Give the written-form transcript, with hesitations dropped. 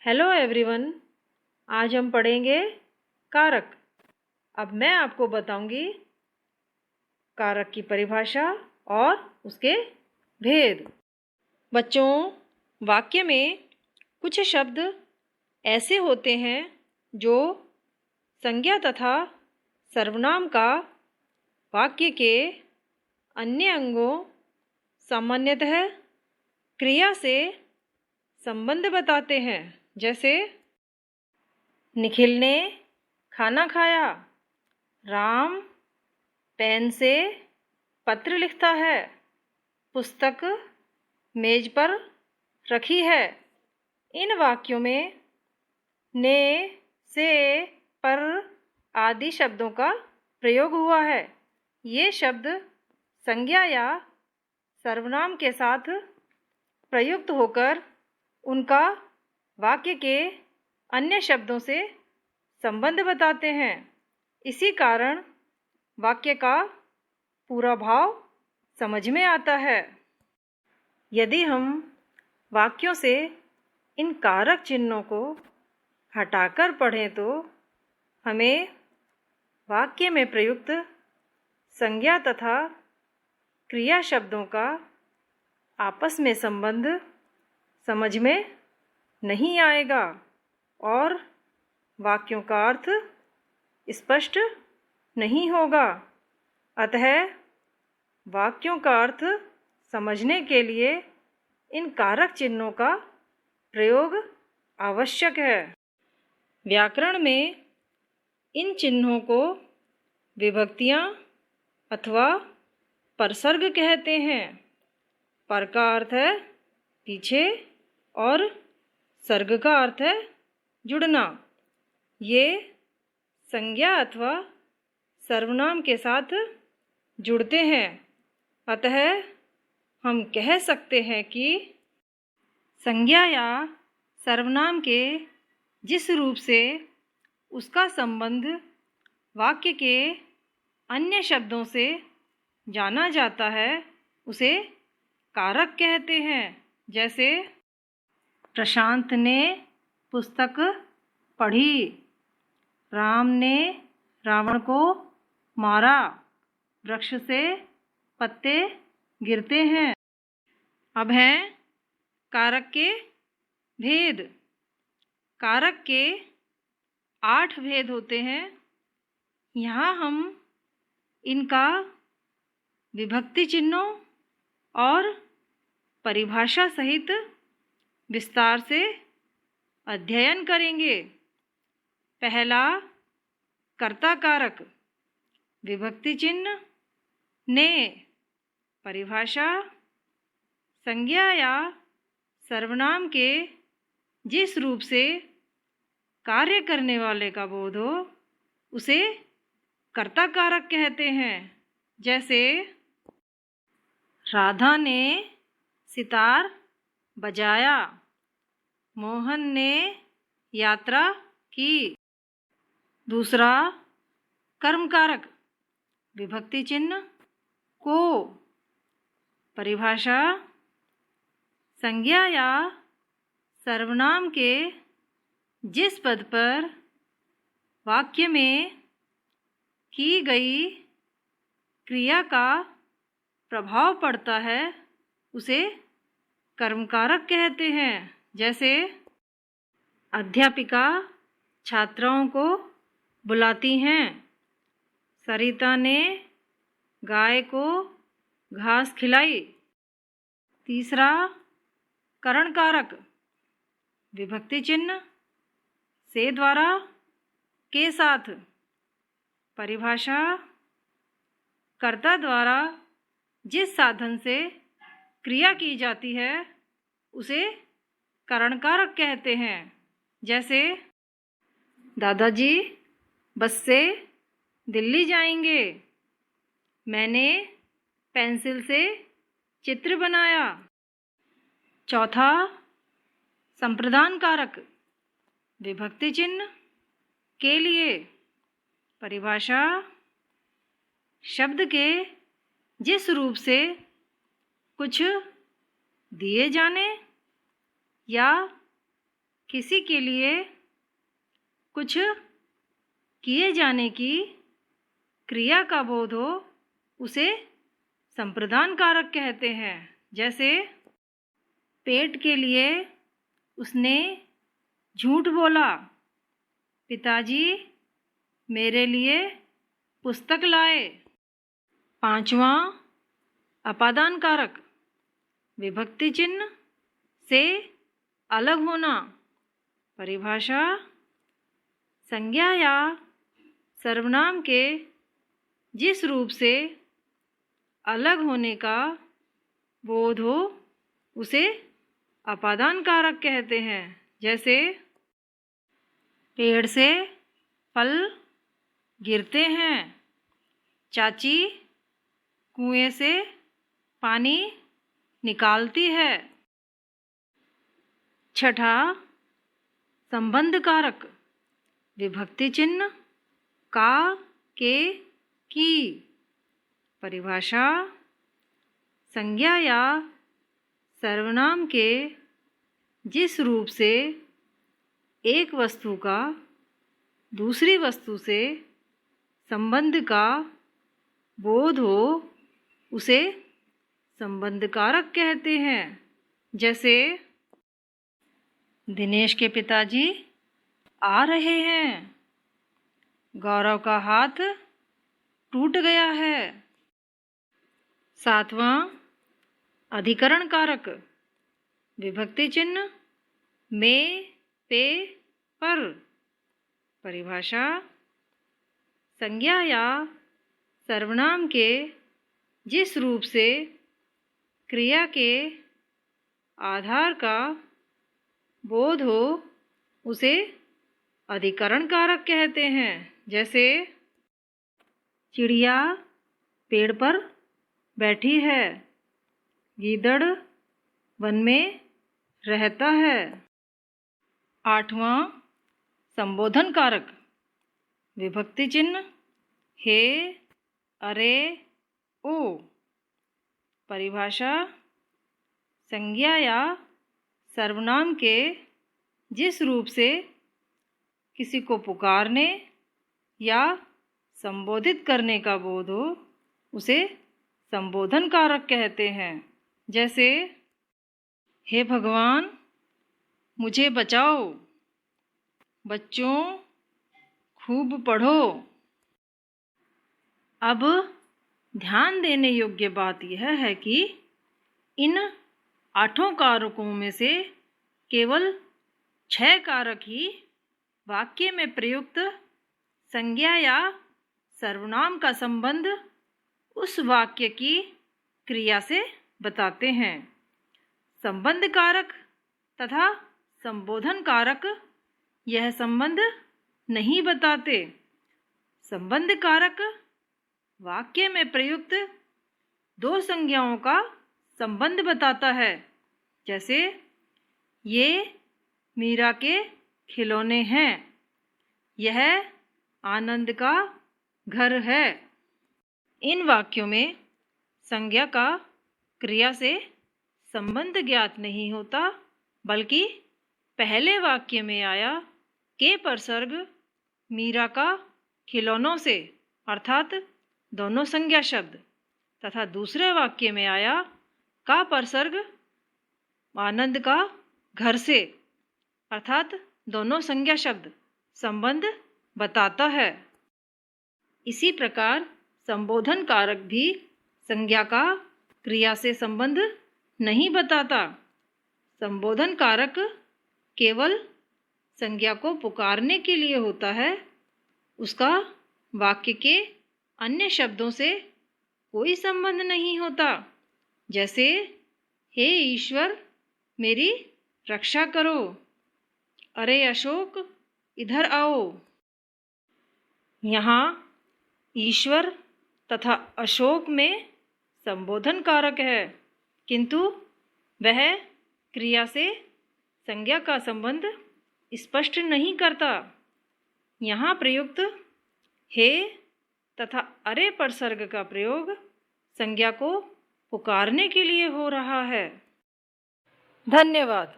Hello everyone. आज हम पढ़ेंगे कारक। अब मैं आपको बताऊंगी कारक की परिभाषा और उसके भेद। बच्चों, वाक्य में कुछ शब्द ऐसे होते हैं जो संज्ञा तथा सर्वनाम का वाक्य के अन्य अंगों, सामान्यतः क्रिया से संबंध बताते हैं। जैसे निखिल ने खाना खाया, राम पेन से पत्र लिखता है, पुस्तक मेज पर रखी है। इन वाक्यों में ने, से, पर आदि शब्दों का प्रयोग हुआ है। ये शब्द संज्ञा या सर्वनाम के साथ प्रयुक्त होकर उनका वाक्य के अन्य शब्दों से संबंध बताते हैं। इसी कारण वाक्य का पूरा भाव समझ में आता है। यदि हम वाक्यों से इन कारक चिन्हों को हटाकर पढ़ें तो हमें वाक्य में प्रयुक्त संज्ञा तथा क्रिया शब्दों का आपस में संबंध समझ में नहीं आएगा और वाक्यों का अर्थ स्पष्ट नहीं होगा। अतः वाक्यों का अर्थ समझने के लिए इन कारक चिन्हों का प्रयोग आवश्यक है। व्याकरण में इन चिन्हों को विभक्तियां अथवा परसर्ग कहते हैं। पर का अर्थ है पीछे और सर्ग का अर्थ है जुड़ना। ये संज्ञा अथवा सर्वनाम के साथ जुड़ते हैं। अतः हम कह सकते हैं कि संज्ञा या सर्वनाम के जिस रूप से उसका संबंध वाक्य के अन्य शब्दों से जाना जाता है उसे कारक कहते हैं। जैसे प्रशांत ने पुस्तक पढ़ी, राम ने रावण को मारा, वृक्ष से पत्ते गिरते हैं। अब हैं कारक के भेद। कारक के 8 भेद होते हैं। यहाँ हम इनका विभक्ति चिन्हों और परिभाषा सहित विस्तार से अध्ययन करेंगे। पहला कर्ता कारक, विभक्ति चिन्ह ने। परिभाषा संज्ञा या सर्वनाम के जिस रूप से कार्य करने वाले का बोध हो उसे कर्ता कारक कहते हैं। जैसे राधा ने सितार बजाया, मोहन ने यात्रा की। दूसरा कर्म कारक, विभक्ति चिन्ह को। परिभाषा संज्ञा या सर्वनाम के जिस पद पर वाक्य में की गई क्रिया का प्रभाव पड़ता है उसे कर्मकारक कहते हैं। जैसे अध्यापिका छात्राओं को बुलाती हैं, सरिता ने गाय को घास खिलाई। तीसरा करण कारक, विभक्ति चिन्ह से द्वारा के साथ। परिभाषा कर्ता द्वारा जिस साधन से क्रिया की जाती है उसे करण कारक कहते हैं। जैसे दादाजी बस से दिल्ली जाएंगे, मैंने पेंसिल से चित्र बनाया। चौथा संप्रदान कारक, विभक्ति चिन्ह के लिए। परिभाषा शब्द के जिस रूप से कुछ दिए जाने या किसी के लिए कुछ किए जाने की क्रिया का बोध हो उसे संप्रदान कारक कहते हैं। जैसे पेट के लिए उसने झूठ बोला, पिताजी मेरे लिए पुस्तक लाए। पांचवा अपादान कारक, विभक्ति चिन्ह से अलग होना। परिभाषा, संज्ञा या सर्वनाम के जिस रूप से अलग होने का बोध हो उसे अपादान कारक कहते हैं। जैसे पेड़ से फल गिरते हैं, चाची कुएं से पानी निकालती है। छठा संबंध कारक, विभक्ति चिन्ह का, के, की। परिभाषा, संज्ञा या सर्वनाम के जिस रूप से एक वस्तु का दूसरी वस्तु से संबंध का बोध हो उसे संबंध कारक कहते हैं। जैसे दिनेश के पिताजी आ रहे हैं, गौरव का हाथ टूट गया है। सातवां अधिकरण कारक, विभक्ति चिन्ह में, पे, पर। परिभाषा, संज्ञा या सर्वनाम के जिस रूप से क्रिया के आधार का बोध हो उसे अधिकरण कारक कहते हैं। जैसे चिड़िया पेड़ पर बैठी है, गीदड़ वन में रहता है। आठवां संबोधन कारक, विभक्ति चिन्ह हे, अरे, ओ। परिभाषा, संज्ञा या सर्वनाम के जिस रूप से किसी को पुकारने या संबोधित करने का बोध हो उसे संबोधन कारक कहते हैं। जैसे हे भगवान मुझे बचाओ, बच्चों खूब पढ़ो। अब ध्यान देने योग्य बात यह है कि इन 8 कारकों में से केवल 6 कारक ही वाक्य में प्रयुक्त संज्ञा या सर्वनाम का संबंध उस वाक्य की क्रिया से बताते हैं। संबंध कारक तथा संबोधन कारक यह संबंध नहीं बताते। संबंध कारक वाक्य में प्रयुक्त 2 संज्ञाओं का संबंध बताता है। जैसे ये मीरा के खिलौने हैं, यह आनंद का घर है। इन वाक्यों में संज्ञा का क्रिया से संबंध ज्ञात नहीं होता, बल्कि पहले वाक्य में आया के परसर्ग मीरा का खिलौनों से अर्थात दोनों संज्ञा शब्द तथा दूसरे वाक्य में आया का परसर्ग आनंद का घर से अर्थात दोनों संज्ञा शब्द संबंध बताता है। इसी प्रकार संबोधन कारक भी संज्ञा का क्रिया से संबंध नहीं बताता। संबोधन कारक केवल संज्ञा को पुकारने के लिए होता है, उसका वाक्य के अन्य शब्दों से कोई संबंध नहीं होता। जैसे हे ईश्वर मेरी रक्षा करो, अरे अशोक इधर आओ। यहाँ ईश्वर तथा अशोक में संबोधन कारक है, किंतु वह क्रिया से संज्ञा का संबंध स्पष्ट नहीं करता। यहाँ प्रयुक्त हे तथा अरे परसर्ग का प्रयोग संज्ञा को पुकारने के लिए हो रहा है। धन्यवाद।